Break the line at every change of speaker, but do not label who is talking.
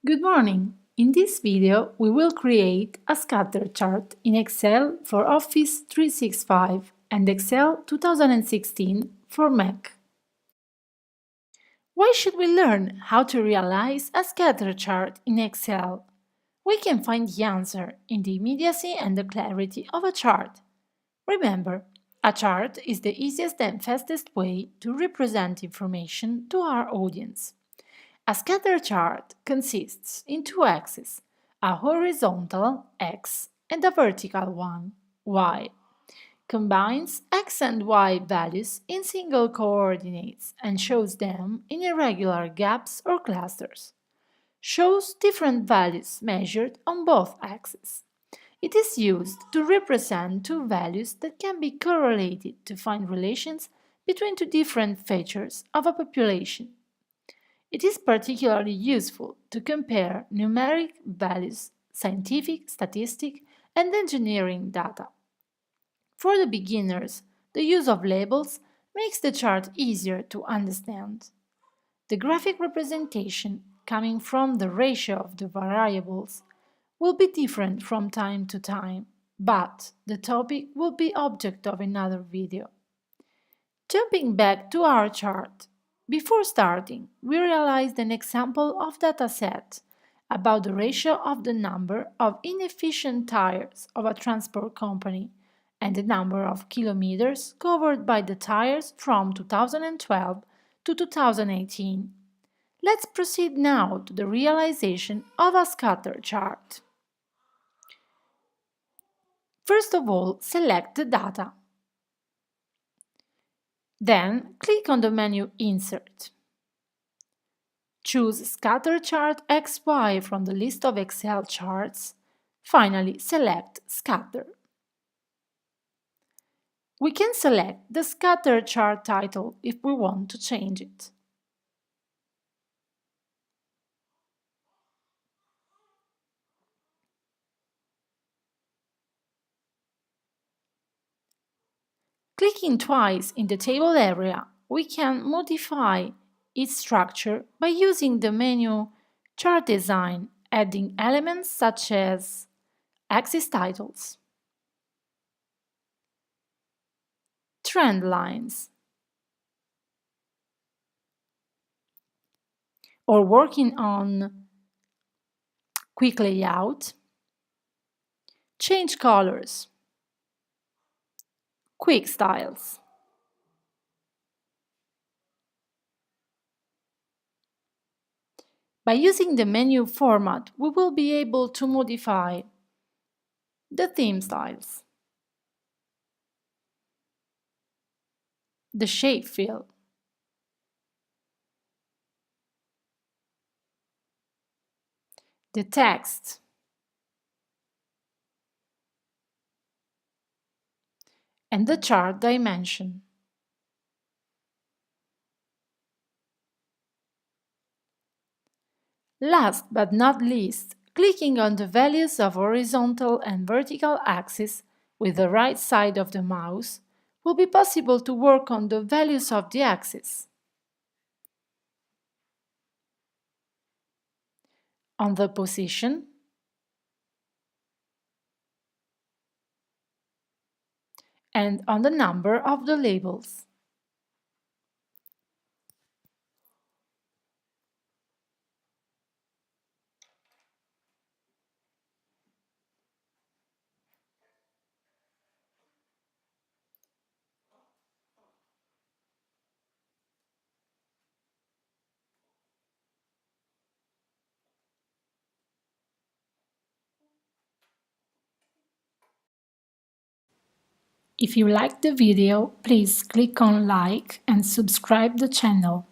Good morning! In this video, we will create a scatter chart in Excel for Office 365 and Excel 2016 for Mac. Why should we learn how to realize a scatter chart in Excel? We can find the answer in the immediacy and the clarity of a chart. Remember, a chart is the easiest and fastest way to represent information to our audience. A scatter chart consists in two axes, a horizontal x and a vertical one, y. Combines x and y values in single coordinates and shows them in irregular gaps or clusters. Shows different values measured on both axes. It is used to represent two values that can be correlated to find relations between two different features of a population. It is particularly useful to compare numeric values, scientific, statistic, and engineering data. For the beginners, the use of labels makes the chart easier to understand. The graphic representation, coming from the ratio of the variables, will be different from time to time, but the topic will be object of another video. Jumping back to our chart, before starting, we realized an example of dataset about the ratio of the number of inefficient tires of a transport company and the number of kilometers covered by the tires from 2012 to 2018. Let's proceed now to the realization of a scatter chart. First of all, select the data. Then click on the menu Insert. Choose Scatter Chart XY from the list of Excel charts. Finally, select Scatter. We can select the Scatter Chart title if we want to change it. Clicking twice in the table area, we can modify its structure by using the menu Chart Design, adding elements such as axis titles, trend lines, or working on quick layout, change colors, quick styles. By using the menu format, we will be able to modify the theme styles, the shape fill, the text, and the chart dimension. Last but not least, clicking on the values of horizontal and vertical axes with the right side of the mouse will be possible to work on the values of the axis. On the position, and on the number of the labels. If you liked the video, please click on like and subscribe the channel.